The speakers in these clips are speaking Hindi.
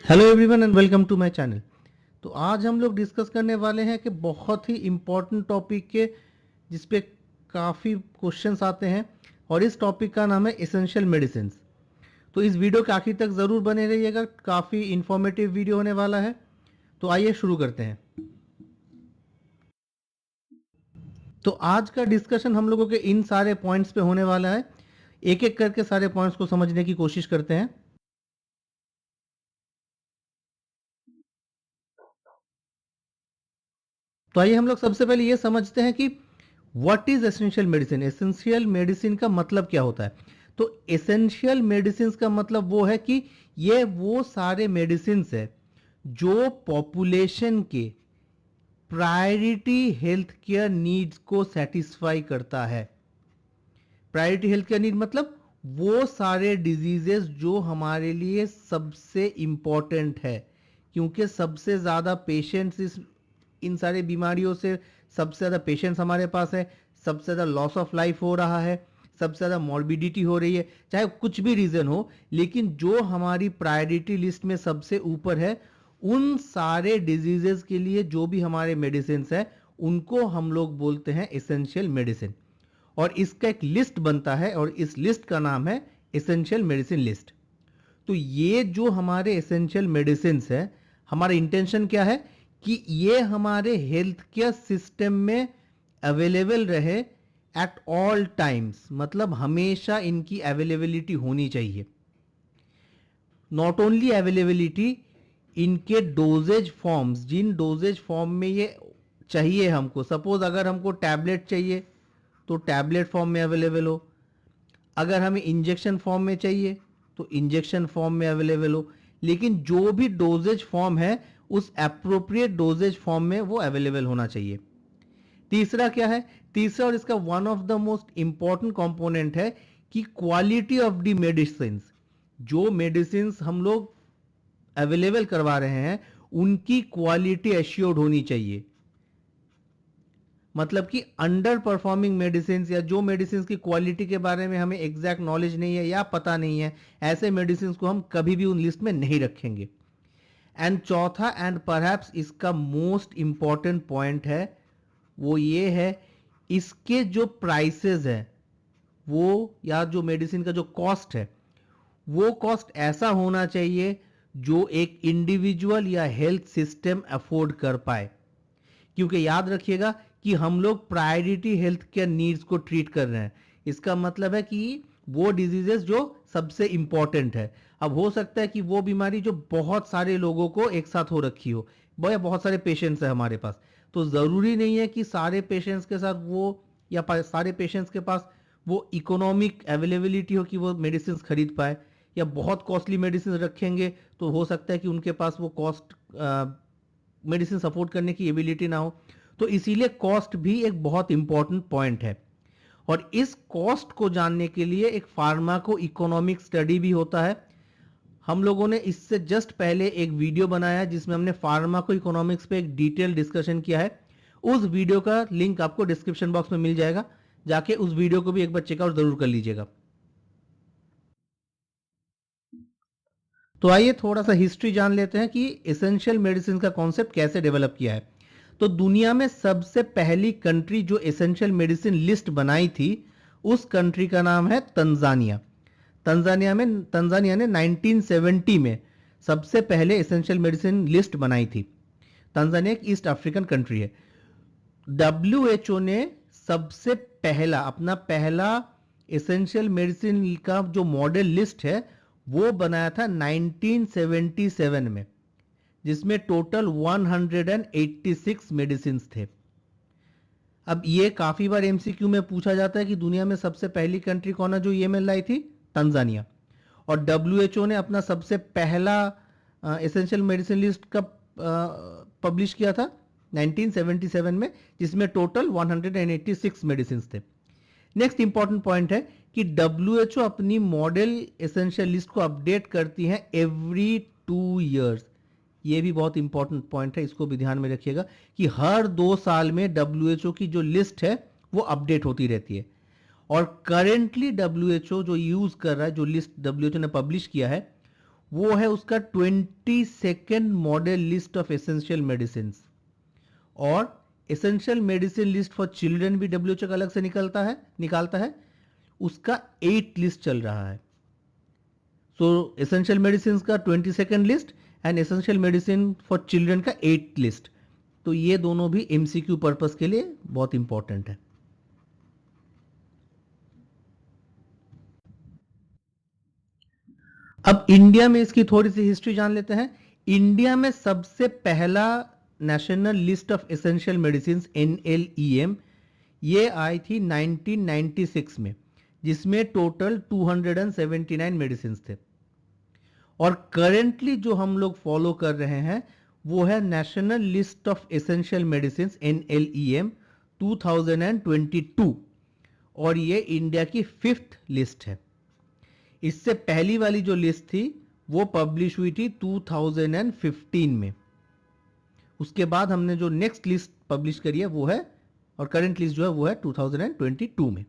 Hello everyone and welcome to my channel. तो आज हम लोग डिस्कस करने वाले हैं कि बहुत ही इम्पोर्टेंट टॉपिक के जिस पे काफ़ी क्वेश्चंस आते हैं और इस टॉपिक का नाम है एसेंशियल मेडिसिन्स। तो इस वीडियो के आखिर तक ज़रूर बने रहिएगा, काफ़ी इंफॉर्मेटिव वीडियो होने वाला है। तो आइए शुरू करते हैं। तो आज का डिस्कशन हम लोगों के इन सारे पॉइंट्स पे होने वाला है। एक एक करके सारे पॉइंट्स को समझने की कोशिश करते हैं। तो आइए हम लोग सबसे पहले ये समझते हैं कि what is essential medicine. Essential medicine का मतलब क्या होता है? तो एसेंशियल मेडिसिन का मतलब वो है कि ये वो सारे मेडिसिन है जो पॉपुलेशन के प्रायोरिटी हेल्थ केयर नीड्स को सेटिस्फाई करता है। प्रायोरिटी हेल्थ केयर नीड मतलब वो सारे डिजीजेस जो हमारे लिए सबसे इंपॉर्टेंट है, क्योंकि सबसे ज़्यादा पेशेंट्स इन सारे बीमारियों से, सबसे ज़्यादा पेशेंट्स हमारे पास है, सबसे ज़्यादा लॉस ऑफ लाइफ हो रहा है, सबसे ज़्यादा मॉर्बिडिटी हो रही है, चाहे कुछ भी रीज़न हो। लेकिन जो हमारी प्रायोरिटी लिस्ट में सबसे ऊपर है, उन सारे डिजीजेस के लिए जो भी हमारे मेडिसिन है उनको हम लोग बोलते हैं एसेंशियल मेडिसिन। और इसका एक लिस्ट बनता है और इस लिस्ट का नाम है एसेंशियल मेडिसिन लिस्ट। तो ये जो हमारे एसेंशियल मेडिसिन है, हमारा इंटेंशन क्या है कि ये हमारे हेल्थ केयर सिस्टम में अवेलेबल रहे एट ऑल टाइम्स, मतलब हमेशा इनकी अवेलेबिलिटी होनी चाहिए। नॉट ओनली अवेलेबिलिटी, इनके डोजेज फॉर्म्स, जिन डोजेज फॉर्म में ये चाहिए हमको, सपोज अगर हमको टैबलेट चाहिए तो टैबलेट फॉर्म में अवेलेबल हो, अगर हमें इंजेक्शन फॉर्म में चाहिए तो इंजेक्शन फॉर्म में अवेलेबल हो, लेकिन जो भी डोजेज फॉर्म है उस एप्रोप्रिएट डोजेज फॉर्म में वो अवेलेबल होना चाहिए। तीसरा क्या है? तीसरा और इसका one of the most important component है कि क्वालिटी ऑफ द मेडिसिन। जो मेडिसिन हम लोग अवेलेबल करवा रहे हैं उनकी क्वालिटी एश्योर्ड होनी चाहिए। मतलब कि अंडर परफॉर्मिंग मेडिसिन या जो मेडिसिन की क्वालिटी के बारे में हमें एग्जैक्ट नॉलेज नहीं है या पता नहीं है, ऐसे मेडिसिन को हम कभी भी उन लिस्ट में नहीं रखेंगे। एंड चौथा एंड परहैप्स इसका मोस्ट इंपॉर्टेंट पॉइंट है, वो ये है इसके जो प्राइसेस है वो, या जो मेडिसिन का जो कॉस्ट है वो कॉस्ट ऐसा होना चाहिए जो एक इंडिविजुअल या हेल्थ सिस्टम अफोर्ड कर पाए। क्योंकि याद रखिएगा कि हम लोग प्रायोरिटी हेल्थ केयर नीड्स को ट्रीट कर रहे हैं। इसका मतलब है कि वो डिजीजेस जो सबसे इंपॉर्टेंट है। अब हो सकता है कि वो बीमारी जो बहुत सारे लोगों को एक साथ हो रखी हो, बहुत सारे पेशेंट्स है हमारे पास, तो ज़रूरी नहीं है कि सारे पेशेंट्स के साथ वो, या सारे पेशेंट्स के पास वो इकोनॉमिक अवेलेबिलिटी हो कि वो मेडिसिन खरीद पाए। या बहुत कॉस्टली मेडिसिन रखेंगे तो हो सकता है कि उनके पास वो कॉस्ट मेडिसिन सपोर्ट करने की एबिलिटी ना हो। तो इसीलिए कॉस्ट भी एक बहुत इंपॉर्टेंट पॉइंट है। और इस कॉस्ट को जानने के लिए एक फार्माको इकोनॉमिक स्टडी भी होता है। हम लोगों ने इससे जस्ट पहले एक वीडियो बनाया है जिसमें हमने फार्माको इकोनॉमिक्स पे एक डिटेल डिस्कशन किया है। उस वीडियो का लिंक आपको डिस्क्रिप्शन बॉक्स में मिल जाएगा, जाके उस वीडियो को भी एक बार चेकआउट जरूर कर लीजिएगा। तो आइए थोड़ा सा हिस्ट्री जान लेते हैं कि एसेंशियल मेडिसिन का कॉन्सेप्ट कैसे डेवलप किया है। तो दुनिया में सबसे पहली कंट्री जो एसेंशियल मेडिसिन लिस्ट बनाई थी, उस कंट्री का नाम है तंजानिया। तंजानिया ने 1970 में सबसे पहले एसेंशियल मेडिसिन लिस्ट बनाई थी। तंजानिया एक ईस्ट अफ्रीकन कंट्री है। WHO ने सबसे पहला, अपना पहला एसेंशियल मेडिसिन का जो मॉडल लिस्ट है वो बनाया था 1977 में, जिसमें टोटल 186 मेडिसिन थे। अब ये काफी बार एमसीक्यू में पूछा जाता है कि दुनिया में सबसे पहली कंट्री कौन है जो ये मिल लाई थी? तंजानिया। और WHO ने अपना सबसे पहला एसेंशियल मेडिसिन लिस्ट कब पब्लिश किया था? 1977 में, जिसमें टोटल 186 मेडिसिन थे। नेक्स्ट इंपॉर्टेंट पॉइंट है कि WHO अपनी मॉडल एसेंशियल लिस्ट को अपडेट करती है एवरी 2 इयर्स। ये भी बहुत इंपॉर्टेंट पॉइंट है, इसको भी ध्यान में रखिएगा कि हर 2 साल में WHO की जो लिस्ट है वो अपडेट होती रहती है। और करेंटली WHO जो यूज कर रहा है, जो लिस्ट WHO ने पब्लिश किया है, वो है उसका 22nd model list of essential medicine. और essential medicine list for children भी डब्ल्यूएचओ का अलग से निकालता है, उसका 8 लिस्ट चल रहा है। सो एसेंशियल मेडिसिन का 22nd list and essential medicine for children का 8 लिस्ट। तो ये दोनों भी एमसीक्यू पर्पस के लिए बहुत इंपॉर्टेंट है। अब इंडिया में इसकी थोड़ी सी हिस्ट्री जान लेते हैं। इंडिया में सबसे पहला national list of essential medicine NLEM ये आई थी 1996 में, जिसमें टोटल 279 मेडिसिन थे। और करेंटली जो हम लोग फॉलो कर रहे हैं वो है national list of essential medicine NLEM 2022, और ये इंडिया की 5th लिस्ट है। इससे पहली वाली जो लिस्ट थी वो पब्लिश हुई थी 2015 में। उसके बाद हमने जो नेक्स्ट लिस्ट पब्लिश करी है वो है, और करंट लिस्ट जो है वो है 2022 में।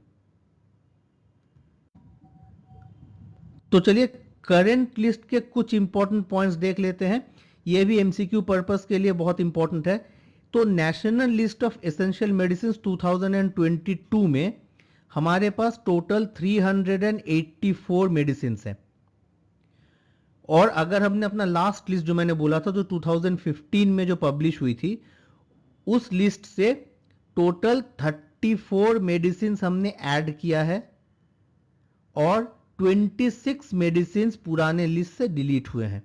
तो चलिए करंट लिस्ट के कुछ इंपॉर्टेंट पॉइंट्स देख लेते हैं, ये भी एमसीक्यू पर्पस के लिए बहुत इंपॉर्टेंट है। तो national list of essential medicine 2022 में हमारे पास टोटल 384 मेडिसिन है। और अगर हमने अपना लास्ट लिस्ट जो मैंने बोला था जो 2015 में जो पब्लिश हुई थी, उस लिस्ट से टोटल 34 मेडिसिन हमने ऐड किया है, और 26 मेडिसिन पुराने लिस्ट से डिलीट हुए हैं।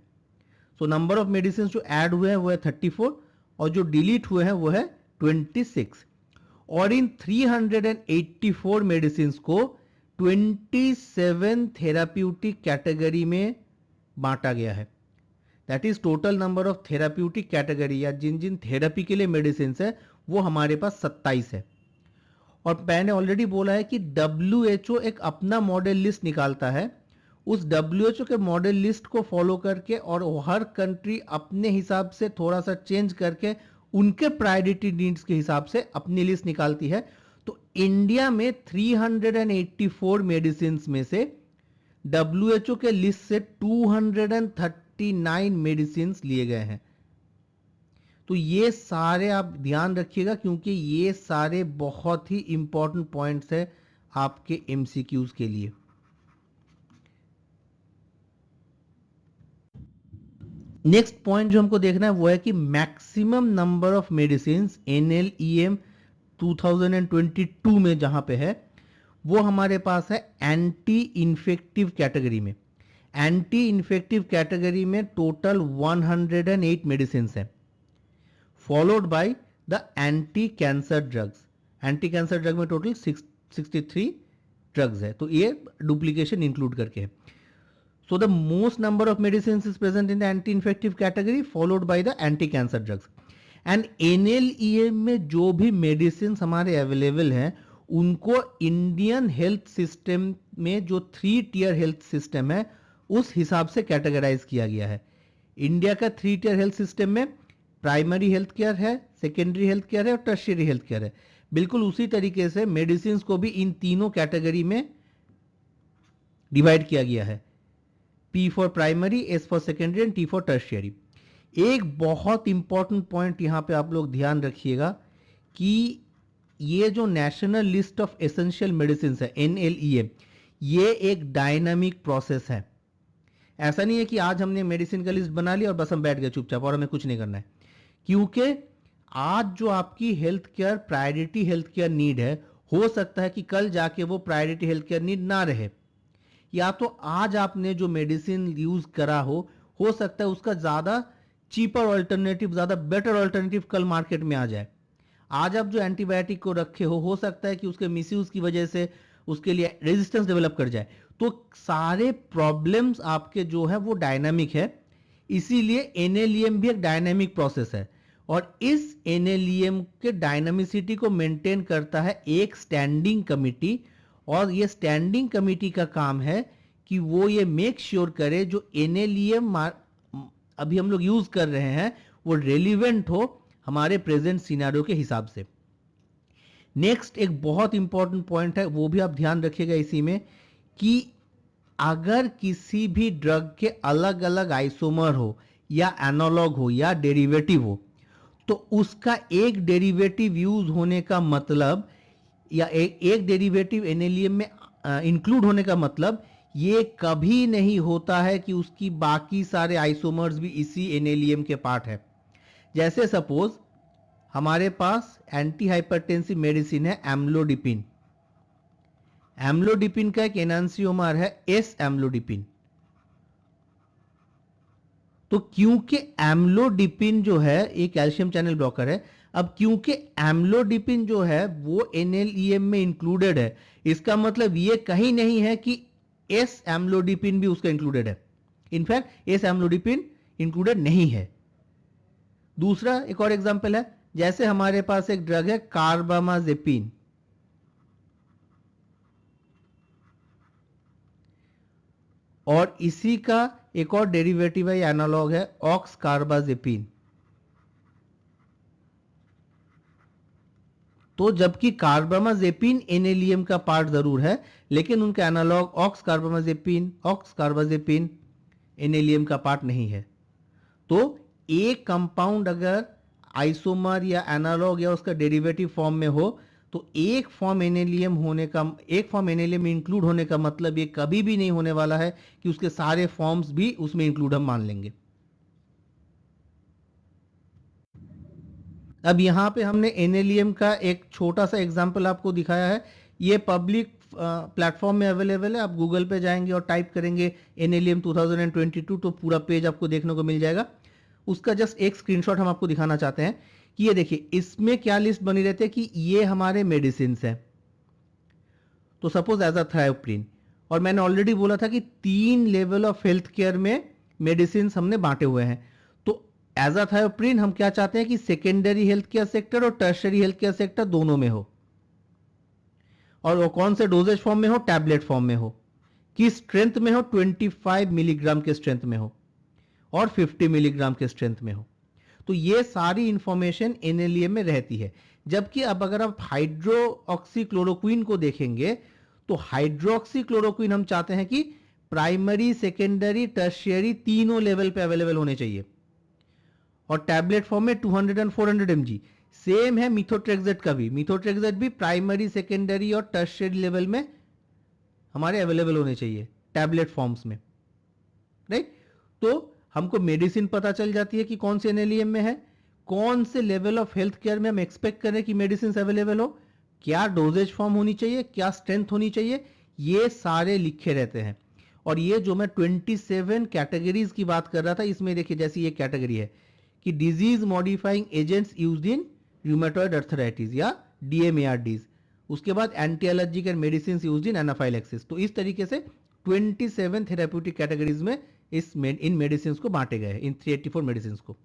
सो नंबर ऑफ मेडिसिन जो ऐड हुए हैं वो है 34, और जो डिलीट हुए हैं वो है 26। और इन 384 मेडिसिन को 27 थेराप्यूटिक कैटेगरी में बांटा गया है। That is total number of therapeutic category, या जिन जिन थेरेपी के लिए मेडिसिन है वो हमारे पास 27 है। और मैंने ऑलरेडी बोला है कि WHO एक अपना मॉडल लिस्ट निकालता है। उस WHO के मॉडल लिस्ट को फॉलो करके और हर कंट्री अपने हिसाब से थोड़ा सा चेंज करके उनके प्रायोरिटी नीड्स के हिसाब से अपनी लिस्ट निकालती है। तो इंडिया में 384 मेडिसिन में से WHO के लिस्ट से 239 मेडिसिन लिए गए हैं। तो ये सारे आप ध्यान रखिएगा, क्योंकि ये सारे बहुत ही इंपॉर्टेंट पॉइंट्स है आपके एमसीक्यूज के लिए। नेक्स्ट पॉइंट जो हमको देखना है वो है कि maximum number of medicine NLEM 2022 में जहां पे है वो हमारे पास है एंटी इन्फेक्टिव कैटेगरी में। एंटी इन्फेक्टिव कैटेगरी में टोटल 108 मेडिसिन है, followed by the anti cancer drugs. Anti cancer drug में टोटल 63 ड्रग्स है, तो ये डुप्लीकेशन इंक्लूड करके है। So the most number of medicines is present in the anti-infective category, followed by the anti-cancer drugs. And NLEM में जो भी मेडिसिन हमारे अवेलेबल हैं उनको इंडियन हेल्थ सिस्टम में जो 3 टियर हेल्थ सिस्टम है उस हिसाब से कैटेगराइज किया गया है। इंडिया का 3 टियर हेल्थ सिस्टम में प्राइमरी हेल्थ केयर है, सेकेंडरी हेल्थ केयर है और टर्शियरी हेल्थ केयर है। बिल्कुल उसी तरीके से मेडिसिन को भी इन तीनों कैटेगरी में डिवाइड किया गया है, P for primary, S for secondary and T for tertiary. एक बहुत इंपॉर्टेंट पॉइंट यहां पे आप लोग ध्यान रखिएगा कि ये जो national list of essential medicine है NLEM, ये एक डायनामिक प्रोसेस है। ऐसा नहीं है कि आज हमने मेडिसिन का लिस्ट बना लिया और बस हम बैठ गए चुपचाप और हमें कुछ नहीं करना है, क्योंकि आज जो आपकी health care priority health care need है, हो सकता है कि कल जाके वो प्रायोरिटी हेल्थ केयर नीड ना रहे, या तो आज आपने जो मेडिसिन यूज करा हो सकता है उसका ज्यादा चीपर ऑल्टरनेटिव, ज्यादा बेटर ऑल्टरनेटिव कल मार्केट में आ जाए। आज आप जो एंटीबायोटिक को रखे हो सकता है कि उसके मिसयूज की वजह से उसके लिए रेजिस्टेंस डेवलप कर जाए। तो सारे प्रॉब्लम्स आपके जो है वो डायनामिक है, इसीलिए NLEM भी एक डायनामिक प्रोसेस है। और इस NLEM के डायनामिसिटी को मेंटेन करता है एक स्टैंडिंग कमिटी, और ये स्टैंडिंग कमिटी का काम है कि वो ये मेक श्योर करे जो NLEM अभी हम लोग यूज कर रहे हैं वो रेलिवेंट हो हमारे प्रेजेंट सिनेरियो के हिसाब से। नेक्स्ट एक बहुत इंपॉर्टेंट पॉइंट है, वो भी आप ध्यान रखिएगा इसी में, कि अगर किसी भी ड्रग के अलग अलग आइसोमर हो या एनालॉग हो या डेरिवेटिव हो, तो उसका एक डेरिवेटिव यूज होने का मतलब या एक डेरिवेटिव एनएलईएम में इंक्लूड होने का मतलब ये कभी नहीं होता है कि उसकी बाकी सारे आइसोमर्स भी इसी एनएलईएम के पार्ट है। जैसे सपोज हमारे पास एंटी हाइपरटेंसिव मेडिसिन है एम्लोडिपिन। एम्लोडिपिन का एक एनांसियोमर है एस एम्लोडिपिन। तो क्योंकि एम्लोडिपिन जो है एक कैल्शियम चैनल ब्लॉकर है, अब क्योंकि एम्लोडिपिन जो है वो एनएलईएम में इंक्लूडेड है, इसका मतलब ये कहीं नहीं है कि एस एम्लोडिपिन भी उसका इंक्लूडेड है। इनफैक्ट एस एम्लोडिपिन इंक्लूडेड नहीं है। दूसरा एक और एग्जांपल है, जैसे हमारे पास एक ड्रग है कार्बामाजेपिन, और इसी का एक और डेरिवेटिव है या एनालॉग है ऑक्स कार्बाजेपिन। तो जबकि कार्बामाजेपिन एनएलईएम का पार्ट जरूर है, लेकिन उनका एनालॉग ऑक्स कार्बाजेपिन एनएलईएम का पार्ट नहीं है। तो एक कंपाउंड अगर आइसोमर या एनालॉग या उसका डेरिवेटिव फॉर्म में हो, तो एक फॉर्म एनएलईएम में इंक्लूड होने का मतलब ये कभी भी नहीं होने वाला है कि उसके सारे फॉर्म्स भी उसमें इंक्लूड हम मान लेंगे। अब यहां पे हमने एनएलईएम का एक छोटा सा एग्जांपल आपको दिखाया है। ये पब्लिक प्लेटफॉर्म में अवेलेबल है। आप गूगल पे जाएंगे और टाइप करेंगे एनएलईएम 2022 तो पूरा पेज आपको देखने को मिल जाएगा। उसका जस्ट एक स्क्रीनशॉट हम आपको दिखाना चाहते हैं कि ये देखिए इसमें क्या लिस्ट बनी रहती है कि ये हमारे मेडिसिन है। तो सपोज एजाथ्रायोप्रिन, और मैंने ऑलरेडी बोला था कि 3 लेवल ऑफ हेल्थ केयर में मेडिसिन हमने बांटे हुए हैं। तो एजाथ्रायोप्रिन हम क्या चाहते हैं कि सेकेंडरी हेल्थ केयर सेक्टर और टर्शरी हेल्थ केयर सेक्टर दोनों में हो, और वो कौन से डोजेज फॉर्म में हो, टैबलेट फॉर्म में हो, कि स्ट्रेंथ में हो 25 मिलीग्राम के स्ट्रेंथ में हो और 50 मिलीग्राम के स्ट्रेंथ में हो। तो ये सारी इंफॉर्मेशन एनएलईएम में रहती है। जबकि अब अगर आप हाइड्रोक्सीक्लोरोक्विन को देखेंगे, तो हाइड्रोक्सीक्लोरोक्विन हम चाहते हैं कि प्राइमरी, सेकेंडरी, टर्शियरी तीनों लेवल पे अवेलेबल होने चाहिए, और टैबलेट फॉर्म में 200 और 400 mg। सेम है मिथोट्रेक्सेट का भी। मिथोट्रेक्सेट भी प्राइमरी, सेकेंडरी और टर्शियरी लेवल में हमारे अवेलेबल होने चाहिए टैबलेट फॉर्म्स में, राइट। तो हमको मेडिसिन पता चल जाती है कि कौन से एनएलईएम में है, कौन से लेवल ऑफ हेल्थ केयर में हम एक्सपेक्ट करें कि मेडिसिन अवेलेबल हो, क्या डोजेज फॉर्म होनी चाहिए, क्या स्ट्रेंथ होनी चाहिए, ये सारे लिखे रहते हैं। और ये जो मैं 27 कैटेगरीज की बात कर रहा था, इसमें देखिए जैसी ये कैटेगरी है कि disease modifying agents used in rheumatoid arthritis या DMARDs, उसके बाद anti allergic and medicine used in anaphylaxis. तो इस तरीके से 27 थेरेप्यूटिक कैटेगरीज में इन मेडिसिन को बांटे गए, इन 384 मेडिसिन को।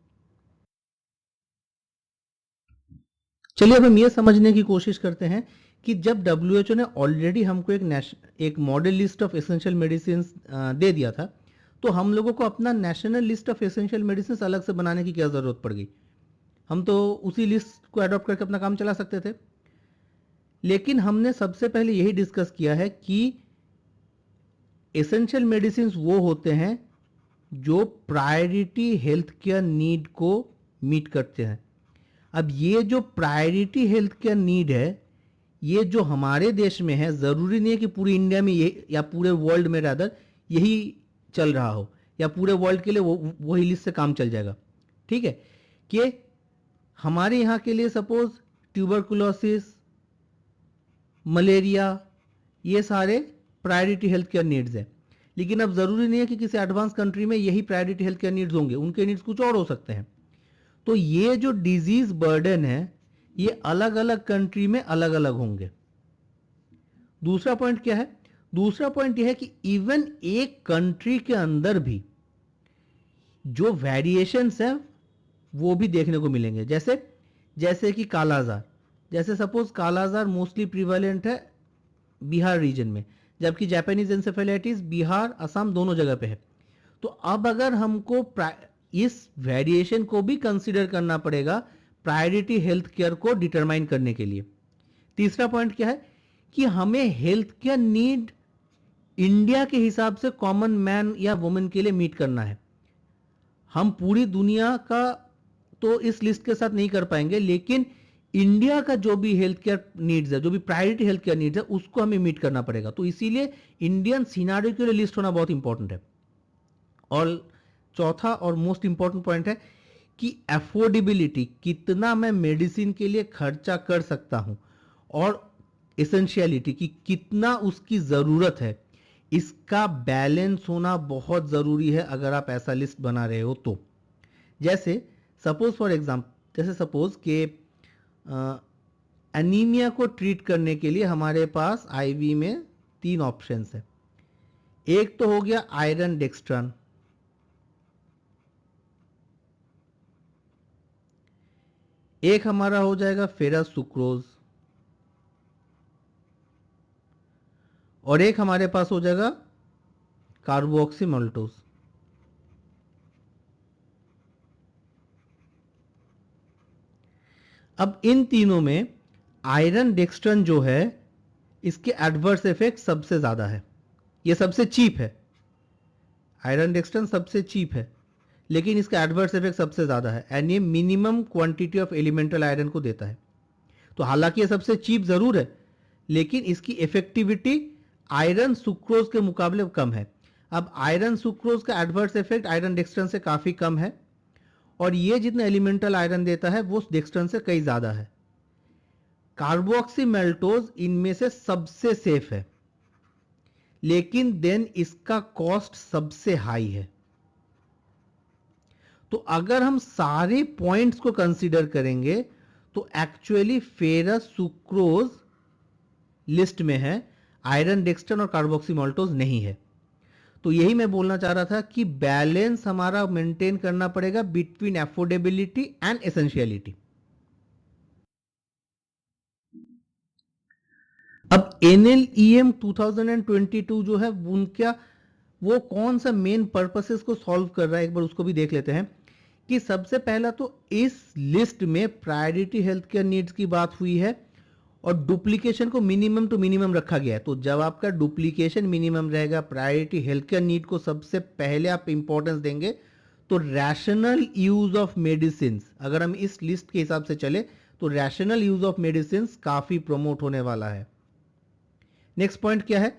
चलिए अब हम ये समझने की कोशिश करते हैं कि जब WHO ने ऑलरेडी हमको एक model list of essential medicine दे दिया था, तो हम लोगों को अपना national list of essential medicine अलग से बनाने की क्या जरूरत पड़ गई। हम तो उसी लिस्ट को अडॉप्ट करके अपना काम चला सकते थे। लेकिन हमने सबसे पहले यही डिस्कस किया है कि एसेंशियल मेडिसिन वो होते हैं जो प्रायोरिटी हेल्थ केयर नीड को मीट करते हैं। अब ये जो प्रायोरिटी हेल्थ केयर नीड है, ये जो हमारे देश में है, जरूरी नहीं है कि पूरी इंडिया में ये या पूरे वर्ल्ड में रादर यही चल रहा हो, या पूरे वर्ल्ड के लिए वही लिस्ट से काम चल जाएगा। ठीक है, कि हमारे यहाँ के लिए सपोज ट्यूबरकुलोसिस, मलेरिया, ये सारे प्रायोरिटी हेल्थ केयर नीड्स है। लेकिन अब जरूरी नहीं है कि किसी एडवांस कंट्री में यही प्रायोरिटी हेल्थ केयर नीड्स होंगे, उनके नीड्स कुछ और हो सकते हैं। तो ये जो डिजीज बर्डन है, ये अलग अलग कंट्री में अलग अलग होंगे। दूसरा पॉइंट क्या है? दूसरा पॉइंट यह है कि इवन एक कंट्री के अंदर भी जो वेरिएशंस हैं वो भी देखने को मिलेंगे। जैसे कि कालाजार, जैसे सपोज कालाजार मोस्टली प्रिवेलेंट है बिहार रीजन में, जबकि जापानीज एंसेफेलाइटिस बिहार, असम दोनों जगह पे है। तो अब अगर हमको इस वेरिएशन को भी कंसीडर करना पड़ेगा प्रायोरिटी हेल्थ केयर को डिटरमाइन करने के लिए। तीसरा पॉइंट क्या है कि हमें हेल्थ केयर नीड इंडिया के हिसाब से कॉमन मैन या वुमेन के लिए मीट करना है। हम पूरी दुनिया का तो इस लिस्ट के साथ नहीं कर पाएंगे, लेकिन इंडिया का जो भी हेल्थ केयर नीड्स है, जो भी प्रायोरिटी हेल्थ केयर नीड्स है, उसको हमें मीट करना पड़ेगा। तो इसीलिए इंडियन सिनारियो के लिए लिस्ट होना बहुत इंपॉर्टेंट है। और चौथा और मोस्ट इंपॉर्टेंट पॉइंट है कि अफोर्डेबिलिटी, कितना मैं मेडिसिन के लिए खर्चा कर सकता हूं, और एसेंशियलिटी कि कितना उसकी जरूरत है, इसका बैलेंस होना बहुत जरूरी है अगर आप ऐसा लिस्ट बना रहे हो तो। जैसे सपोज फॉर एग्जाम्पल, जैसे सपोज के एनीमिया को ट्रीट करने के लिए हमारे पास आईवी में 3 ऑप्शंस है। एक तो हो गया आयरन डेक्स्ट्रन, एक हमारा हो जाएगा फेरस सुक्रोज, और एक हमारे पास हो जाएगा कार्बोक्सी मल्टोज। अब इन तीनों में आयरन डेक्स्ट्रन जो है, इसके एडवर्स इफेक्ट सबसे ज्यादा है, ये सबसे चीप है। आयरन डेक्स्ट्रन सबसे चीप है, लेकिन इसका एडवर्स इफेक्ट सबसे ज्यादा है, एंड ये minimum quantity of elemental iron को देता है। तो हालांकि ये सबसे चीप जरूर है, लेकिन इसकी इफेक्टिविटी आयरन सुक्रोज के मुकाबले कम है। अब आयरन सुक्रोज का एडवर्स इफेक्ट आयरन डेक्स्ट्रन से काफी कम है, और ये जितना एलिमेंटल आयरन देता है वो डेक्स्ट्रन से कई ज्यादा है। कार्बोक्सी मेल्टोज इनमें से सबसे सेफ है, लेकिन देन इसका कॉस्ट सबसे हाई है। तो अगर हम सारे पॉइंट्स को कंसीडर करेंगे तो एक्चुअली फेरस सुक्रोज लिस्ट में है, आयरन डेक्स्ट्रन और कार्बोक्सी मल्टोज नहीं है। तो यही मैं बोलना चाह रहा था कि बैलेंस हमारा मेंटेन करना पड़ेगा बिटवीन अफोर्डेबिलिटी एंड एसेंशियलिटी। अब NLEM 2022 जो है उनका वो कौन सा मेन पर्पसेस को सॉल्व कर रहा है, एक बार उसको भी देख लेते हैं। कि सबसे पहला तो इस लिस्ट में प्रायोरिटी हेल्थ केयर नीड्स की बात हुई है, और डुप्लीकेशन को मिनिमम टू मिनिमम रखा गया है। तो जब आपका डुप्लीकेशन मिनिमम रहेगा, प्रायोरिटी हेल्थ केयर नीड को सबसे पहले आप इंपॉर्टेंस देंगे, तो रैशनल यूज ऑफ मेडिसिन, अगर हम इस लिस्ट के हिसाब से चले तो रैशनल यूज ऑफ मेडिसिन काफी प्रमोट होने वाला है। नेक्स्ट पॉइंट क्या है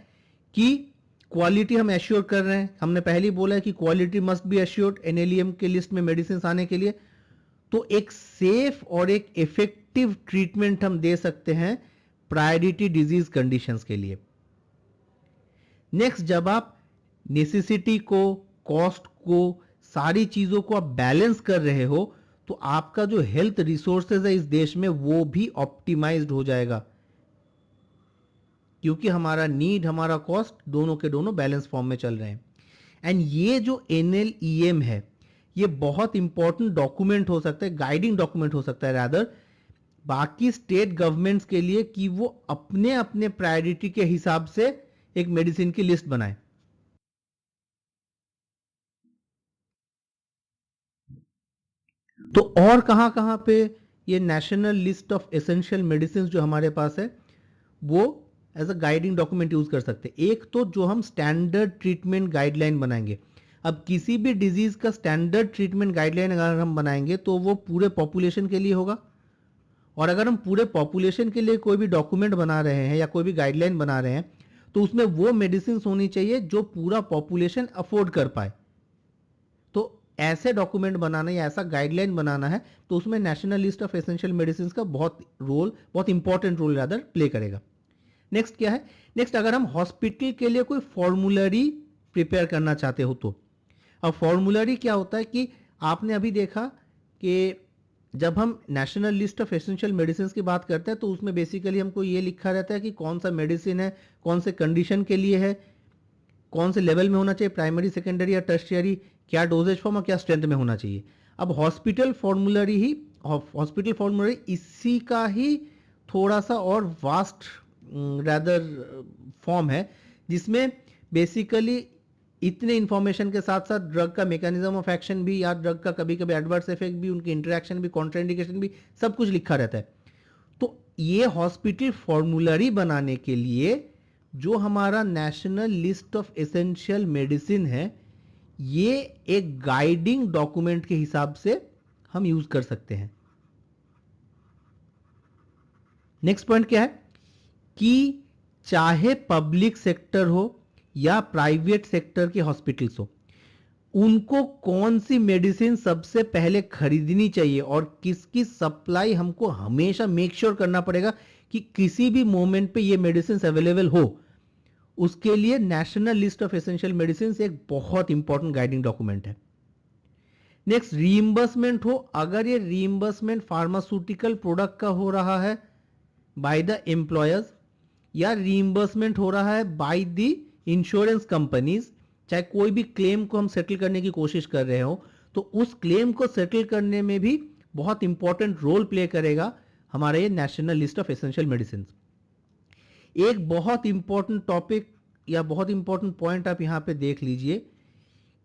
कि क्वालिटी हम एश्योर कर रहे हैं। हमने पहले ही बोला है कि quality must be assured NLEM के लिस्ट में मेडिसिन आने के लिए। तो एक सेफ और एक इफेक्टिव ट्रीटमेंट हम दे सकते हैं प्रायोरिटी डिजीज कंडीशंस के लिए। नेक्स्ट, जब आप नेसेसिटी को, कॉस्ट को, सारी चीजों को आप बैलेंस कर रहे हो, तो आपका जो हेल्थ रिसोर्सेज है इस देश में वो भी ऑप्टिमाइज्ड हो जाएगा, क्योंकि हमारा नीड, हमारा कॉस्ट दोनों के दोनों बैलेंस फॉर्म में चल रहे हैं। एंड ये जो NLEM है, ये बहुत इंपॉर्टेंट डॉक्यूमेंट हो सकता है, गाइडिंग डॉक्यूमेंट हो सकता है रादर बाकी स्टेट गवर्नमेंट्स के लिए, कि वो अपने अपने प्रायोरिटी के हिसाब से एक मेडिसिन की लिस्ट बनाए। तो और कहां कहां पे ये national list of essential medicine जो हमारे पास है वो as a guiding document use कर सकते हैं। एक तो जो हम स्टैंडर्ड ट्रीटमेंट गाइडलाइन बनाएंगे। अब किसी भी डिजीज का स्टैंडर्ड ट्रीटमेंट गाइडलाइन अगर हम बनाएंगे तो वो पूरे पॉपुलेशन के लिए होगा, और अगर हम पूरे पॉपुलेशन के लिए कोई भी डॉक्यूमेंट बना रहे हैं या कोई भी गाइडलाइन बना रहे हैं, तो उसमें वो मेडिसिन होनी चाहिए जो पूरा पॉपुलेशन अफोर्ड कर पाए। तो ऐसे डॉक्यूमेंट बनाना या ऐसा गाइडलाइन बनाना है तो उसमें national list of essential medicine का बहुत इंपॉर्टेंट रोल रादर प्ले करेगा। नेक्स्ट क्या है, नेक्स्ट अगर हम हॉस्पिटल के लिए कोई फॉर्मूलरी प्रिपेयर करना चाहते हो तो, अब फॉर्मूलरी क्या होता है कि आपने अभी देखा कि जब हम national list of essential medicine की बात करते हैं तो उसमें बेसिकली हमको ये लिखा रहता है कि कौन सा मेडिसिन है, कौन से कंडीशन के लिए है, कौन से लेवल में होना चाहिए, प्राइमरी, सेकेंडरी या टर्शियरी, क्या डोजेज फॉर्म और क्या स्ट्रेंथ में होना चाहिए। अब हॉस्पिटल फॉर्मूलरी इसी का ही थोड़ा सा और वास्ट रैदर फॉर्म है, जिसमें बेसिकली इतने इंफॉर्मेशन के साथ साथ ड्रग का मैकेनिज्म ऑफ एक्शन भी, या ड्रग का कभी कभी एडवर्स इफेक्ट भी, उनकी इंटरेक्शन भी, कॉन्ट्राइंडिकेशन भी, सब कुछ लिखा रहता है। तो ये हॉस्पिटल फॉर्मूलरी बनाने के लिए जो हमारा national list of essential medicine है, ये एक गाइडिंग डॉक्यूमेंट के हिसाब से हम यूज कर सकते हैं। नेक्स्ट पॉइंट क्या है कि चाहे पब्लिक सेक्टर हो या प्राइवेट सेक्टर के हॉस्पिटल्स हो, उनको कौन सी मेडिसिन सबसे पहले खरीदनी चाहिए और किसकी सप्लाई हमको हमेशा मेक श्योर करना पड़ेगा कि किसी भी मोमेंट पे ये मेडिसिन अवेलेबल हो, उसके लिए national list of essential medicine एक बहुत इंपॉर्टेंट गाइडिंग डॉक्यूमेंट है। नेक्स्ट, रीइंबर्समेंट हो, अगर ये रीइंबर्समेंट फार्मास्यूटिकल प्रोडक्ट का हो रहा है बाय द एम्प्लॉयर्स या रीइंबर्समेंट हो रहा है बाय द इंश्योरेंस कंपनीज, चाहे कोई भी क्लेम को हम सेटल करने की कोशिश कर रहे हो, तो उस क्लेम को सेटल करने में भी बहुत इंपॉर्टेंट रोल प्ले करेगा हमारा ये national list of essential medicine. एक बहुत इंपॉर्टेंट टॉपिक या बहुत इंपॉर्टेंट पॉइंट आप यहां पे देख लीजिए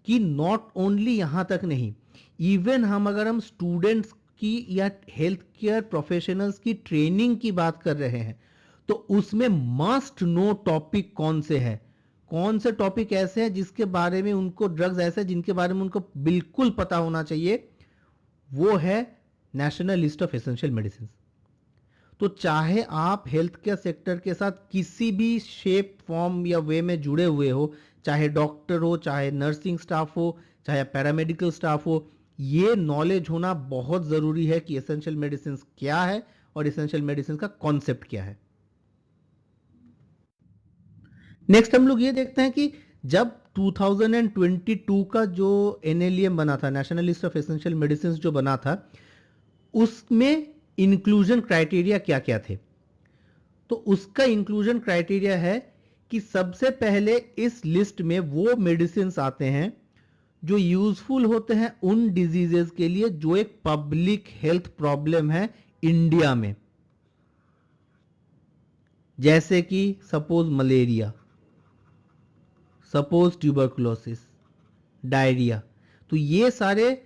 कि नॉट ओनली यहां तक नहीं, इवन अगर हम स्टूडेंट्स की या हेल्थ केयर प्रोफेशनल्स की ट्रेनिंग की बात कर रहे हैं, तो उसमें मस्ट नो टॉपिक कौन से हैं, कौन से टॉपिक ऐसे हैं जिसके बारे में उनको, ड्रग्स ऐसे जिनके बारे में उनको बिल्कुल पता होना चाहिए, वो है national list of essential medicine. तो चाहे आप हेल्थ केयर सेक्टर के साथ किसी भी शेप फॉर्म या वे में जुड़े हुए हो, चाहे डॉक्टर हो, चाहे नर्सिंग स्टाफ हो, चाहे पैरामेडिकल स्टाफ हो, ये नॉलेज होना बहुत जरूरी है कि एसेंशियल मेडिसिन क्या है और एसेंशियल मेडिसिन का कॉन्सेप्ट क्या है। नेक्स्ट हम लोग ये देखते हैं कि जब 2022 का जो NLEM बना था, national list of essential medicine जो बना था, उसमें इंक्लूजन क्राइटेरिया क्या क्या थे। तो उसका इंक्लूजन क्राइटेरिया है कि सबसे पहले इस लिस्ट में वो मेडिसिन आते हैं जो यूजफुल होते हैं उन डिजीजेस के लिए जो एक पब्लिक हेल्थ प्रॉब्लम है इंडिया में, जैसे कि suppose malaria, suppose tuberculosis, diarrhoea. तो ये सारे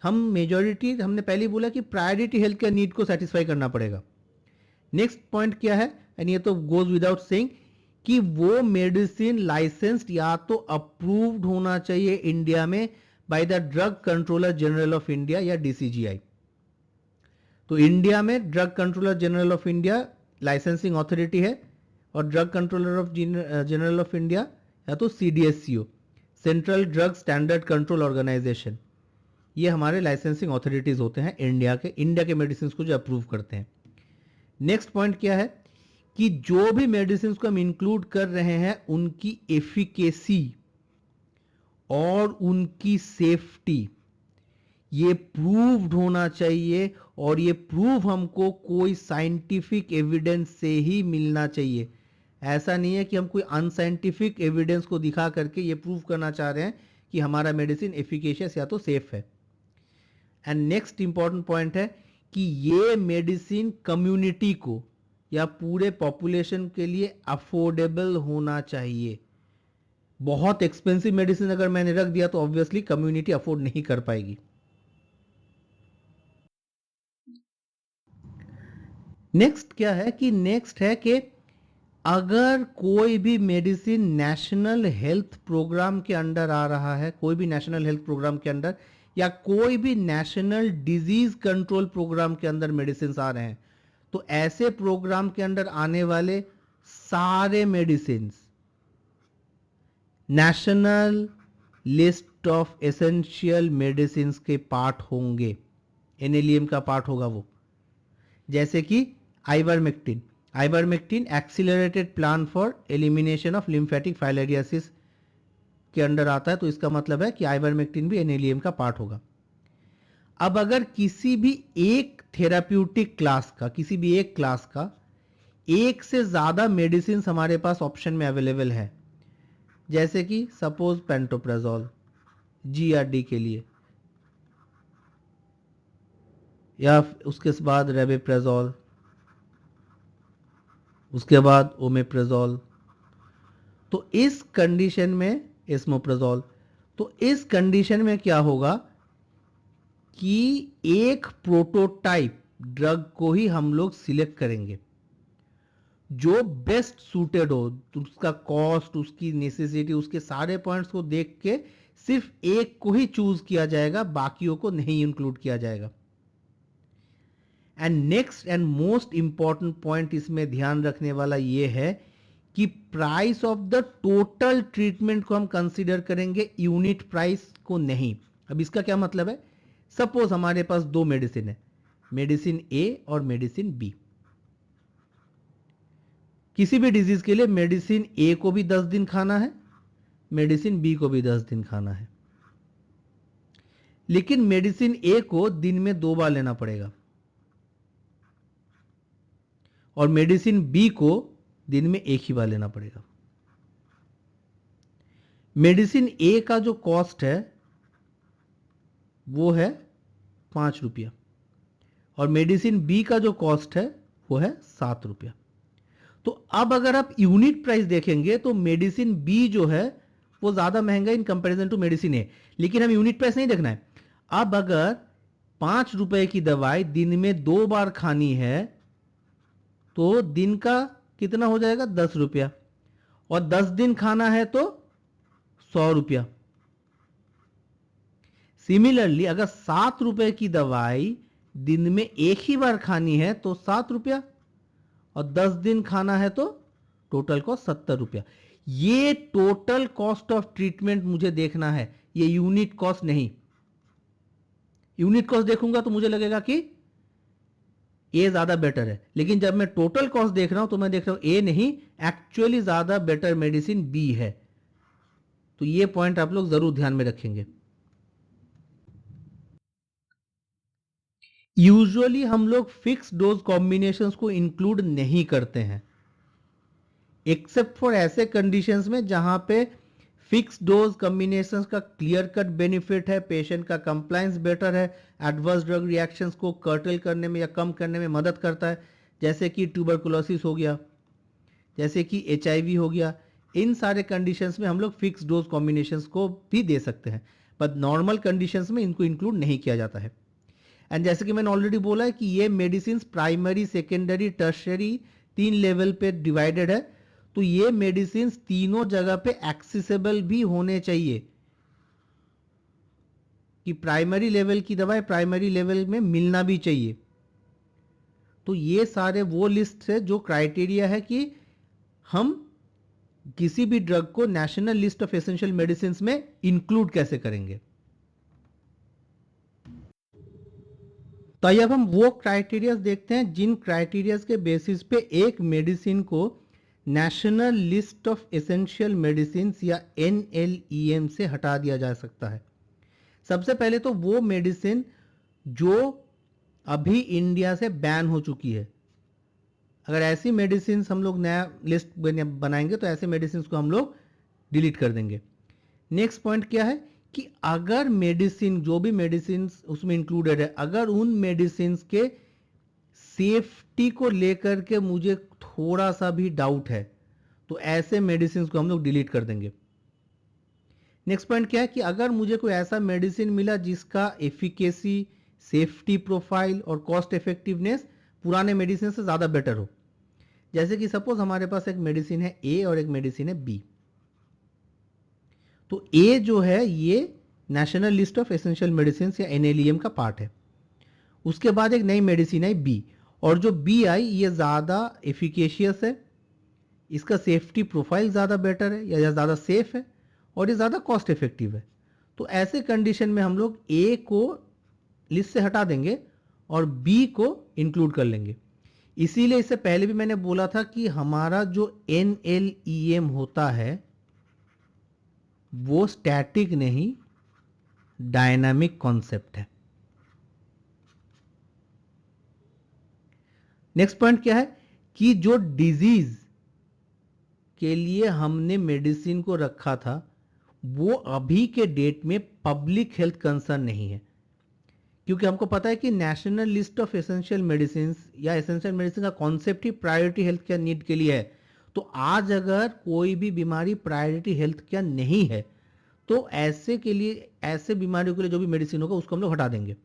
हम मेजॉरिटी, हमने पहले ही बोला कि प्रायोरिटी हेल्थ केयर नीड को सेटिस्फाई करना पड़ेगा। नेक्स्ट पॉइंट क्या है, एंड ये तो गोज विदाउट सेइंग कि वो मेडिसिन लाइसेंस्ड या तो अप्रूव्ड होना चाहिए इंडिया में by the drug controller general of India या DCGI। तो इंडिया में drug controller general of India licensing authority है और drug controller of general of India या तो CDSCO, central drug standard control organisation, ये हमारे लाइसेंसिंग अथॉरिटीज होते हैं इंडिया के मेडिसिन को जो अप्रूव करते हैं। नेक्स्ट पॉइंट क्या है कि जो भी मेडिसिन को हम इंक्लूड कर रहे हैं उनकी एफिकेसी और उनकी सेफ्टी ये प्रूव्ड होना चाहिए, और ये प्रूव हमको कोई साइंटिफिक एविडेंस से ही मिलना चाहिए। ऐसा नहीं है कि हम कोई अनसाइंटिफिक एविडेंस को दिखा करके ये प्रूव करना चाह रहे हैं कि हमारा मेडिसिन एफिकेशियस या तो सेफ है। एंड नेक्स्ट इंपॉर्टेंट पॉइंट है कि ये मेडिसिन कम्युनिटी को या पूरे पॉपुलेशन के लिए अफोर्डेबल होना चाहिए। बहुत एक्सपेंसिव मेडिसिन अगर मैंने रख दिया तो ऑब्वियसली कम्युनिटी अफोर्ड नहीं कर पाएगी। नेक्स्ट क्या है कि अगर कोई भी मेडिसिन नेशनल हेल्थ प्रोग्राम के अंडर आ रहा है, कोई भी नेशनल हेल्थ प्रोग्राम के अंडर या कोई भी नेशनल डिजीज कंट्रोल प्रोग्राम के अंदर मेडिसिन आ रहे हैं, तो ऐसे प्रोग्राम के अंडर आने वाले सारे medicine national list of essential medicine के पार्ट होंगे, NLEM का पार्ट होगा वो। जैसे कि ivermectin accelerated plan for elimination of lymphatic filariasis के अंडर आता है, तो इसका मतलब है कि आइवरमेक्टिन भी NLEM का पार्ट होगा। अब अगर किसी भी एक थेराप्यूटिक क्लास का, किसी भी एक क्लास का एक से ज्यादा मेडिसिन हमारे पास ऑप्शन में अवेलेबल है, जैसे कि सपोज पेंटोप्राजोल GERD के लिए, या उसके बाद रेबेप्राजोल, उसके बाद ओमेप्राजोल, तो इस कंडीशन में एस्मोप्राजोल, तो इस कंडीशन में क्या होगा कि एक प्रोटोटाइप ड्रग को ही हम लोग सिलेक्ट करेंगे। जो बेस्ट सूटेड हो, उसका कॉस्ट, उसकी नेसेसिटी, उसके सारे पॉइंट्स को देख के सिर्फ एक को ही चूज किया जाएगा, बाकियों को नहीं इंक्लूड किया जाएगा। And next and most important point इसमें ध्यान रखने वाला यह है कि price of the total treatment को हम कंसीडर करेंगे, यूनिट प्राइस को नहीं। अब इसका क्या मतलब है? सपोज हमारे पास दो मेडिसिन है, मेडिसिन ए और मेडिसिन बी। किसी भी डिजीज के लिए मेडिसिन ए को भी 10 दिन खाना है, मेडिसिन बी को भी 10 दिन खाना है, लेकिन मेडिसिन ए को दिन में 2 बार लेना पड़ेगा और मेडिसिन बी को दिन में 1 ही बार लेना पड़ेगा। मेडिसिन ए का जो कॉस्ट है वो है 5 रुपया और मेडिसिन बी का जो कॉस्ट है वो है 7 रुपया। तो अब अगर आप यूनिट प्राइस देखेंगे तो मेडिसिन बी जो है वो ज्यादा महंगा इन कंपैरिजन टू मेडिसिन ए, लेकिन हम यूनिट प्राइस नहीं देखना है। अब अगर 5 रुपए की दवाई दिन में 2 बार खानी है तो दिन का कितना हो जाएगा? 10 रुपया, और 10 दिन खाना है तो 100 रुपया। सिमिलरली अगर 7 रुपए की दवाई दिन में 1 ही बार खानी है तो 7 रुपया, और 10 दिन खाना है तो टोटल कॉस्ट 70 रुपया। ये टोटल कॉस्ट ऑफ ट्रीटमेंट मुझे देखना है, ये यूनिट कॉस्ट नहीं। यूनिट कॉस्ट देखूंगा तो मुझे लगेगा कि ए ज्यादा बेटर है, लेकिन जब मैं टोटल कॉस्ट देख रहा हूं तो मैं देख रहा हूं ए नहीं, एक्चुअली ज्यादा बेटर मेडिसिन बी है। तो ये पॉइंट आप लोग जरूर ध्यान में रखेंगे। यूजुअली हम लोग फिक्स डोज कॉम्बिनेशंस को इंक्लूड नहीं करते हैं, एक्सेप्ट फॉर ऐसे कंडीशंस में जहां पे फिक्स डोज कॉम्बिनेशंस का क्लियर कट बेनिफिट है, पेशेंट का कंप्लायंस बेटर है, एडवर्स ड्रग रिएक्शंस को कर्टेल करने में या कम करने में मदद करता है, जैसे कि ट्यूबरकुलोसिस हो गया, जैसे कि एचआईवी हो गया। इन सारे कंडीशंस में हम लोग फिक्स डोज कॉम्बिनेशंस को भी दे सकते हैं, पर नॉर्मल कंडीशंस में इनको इंक्लूड नहीं किया जाता है। एंड जैसे कि मैंने ऑलरेडी बोला है कि ये medicine primary, secondary, tertiary 3 level पे डिवाइडेड है, तो ये मेडिसिन तीनों जगह पे एक्सेसिबल भी होने चाहिए कि प्राइमरी लेवल की दवाएं प्राइमरी लेवल में मिलना भी चाहिए। तो ये सारे वो लिस्ट है जो क्राइटेरिया है कि हम किसी भी ड्रग को national list of essential medicine में इंक्लूड कैसे करेंगे। तो आइए अब हम वो क्राइटेरियाज देखते हैं जिन क्राइटेरियाज के बेसिस पे एक मेडिसिन को national list of essential medicine या NLEM से हटा दिया जा सकता है। सबसे पहले तो वो मेडिसिन जो अभी इंडिया से बैन हो चुकी है, अगर ऐसी मेडिसिन हम लोग नया लिस्ट बनाएंगे तो ऐसे मेडिसिन को हम लोग डिलीट कर देंगे। नेक्स्ट पॉइंट क्या है कि अगर मेडिसिन, जो भी मेडिसिन उसमें इंक्लूडेड है, अगर उन मेडिसिन के सेफ्टी को लेकर के मुझे थोड़ा सा भी डाउट है तो ऐसे मेडिसिन को हम लोग डिलीट कर देंगे। नेक्स्ट पॉइंट क्या है कि अगर मुझे कोई ऐसा मेडिसिन मिला जिसका एफिकेसी, सेफ्टी प्रोफाइल और कॉस्ट इफेक्टिवनेस पुराने मेडिसिन से ज्यादा बेटर हो, जैसे कि सपोज हमारे पास एक मेडिसिन है ए और एक मेडिसिन है बी, तो ए जो है ये national list of essential medicine या NLEM का पार्ट है। उसके बाद एक नई मेडिसिन आई बी, और जो बी आई ये ज्यादा एफिकेशियस है, इसका सेफ्टी प्रोफाइल ज्यादा बेटर है या ज्यादा सेफ है, और ये ज्यादा कॉस्ट इफेक्टिव है। तो ऐसे कंडीशन में हम लोग ए को लिस्ट से हटा देंगे और बी को इंक्लूड कर लेंगे। इसीलिए इससे पहले भी मैंने बोला था कि हमारा जो NLEM होता है वो स्टैटिक नहीं, डायनामिक कॉन्सेप्ट है। नेक्स्ट पॉइंट क्या है कि जो डिजीज के लिए हमने मेडिसिन को रखा था वो अभी के डेट में पब्लिक हेल्थ कंसर्न नहीं है, क्योंकि हमको पता है कि national list of essential medicine या एसेंशियल मेडिसिन का कॉन्सेप्ट ही प्रायोरिटी हेल्थ केयर नीड के लिए है। तो आज अगर कोई भी बीमारी प्रायोरिटी हेल्थ केयर नहीं है तो ऐसे के लिए, ऐसे बीमारियों के लिए जो भी मेडिसिन होगा उसको हम लोग हटा देंगे।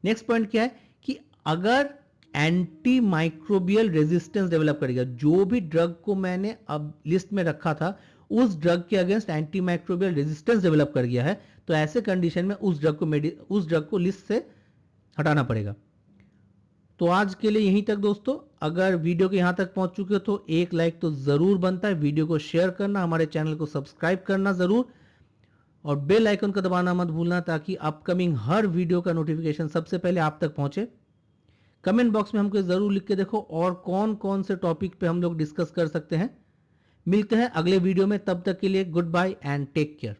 नेक्स्ट पॉइंट क्या है कि अगर एंटी माइक्रोबियल रेजिस्टेंस डेवलप करेगा। जो भी ड्रग को मैंने अब लिस्ट में रखा था उस ड्रग के against anti microbial resistance develop कर गया है, तो ऐसे कंडीशन में उस ड्रग को लिस्ट से हटाना पड़ेगा। तो आज के लिए यहीं तक दोस्तों। अगर वीडियो के यहां तक पहुंच चुके हो तो एक लाइक तो जरूर बनता है, वीडियो को शेयर करना, हमारे चैनल को सब्सक्राइब करना जरूर, और बेल आइकन को दबाना मत भूलना ताकि अपकमिंग हर वीडियो का नोटिफिकेशन सबसे पहले आप तक पहुंचे। कमेंट बॉक्स में हमको जरूर लिख के देखो और कौन कौन से टॉपिक पे हम लोग डिस्कस कर सकते हैं। मिलते हैं अगले वीडियो में, तब तक के लिए goodbye and take care.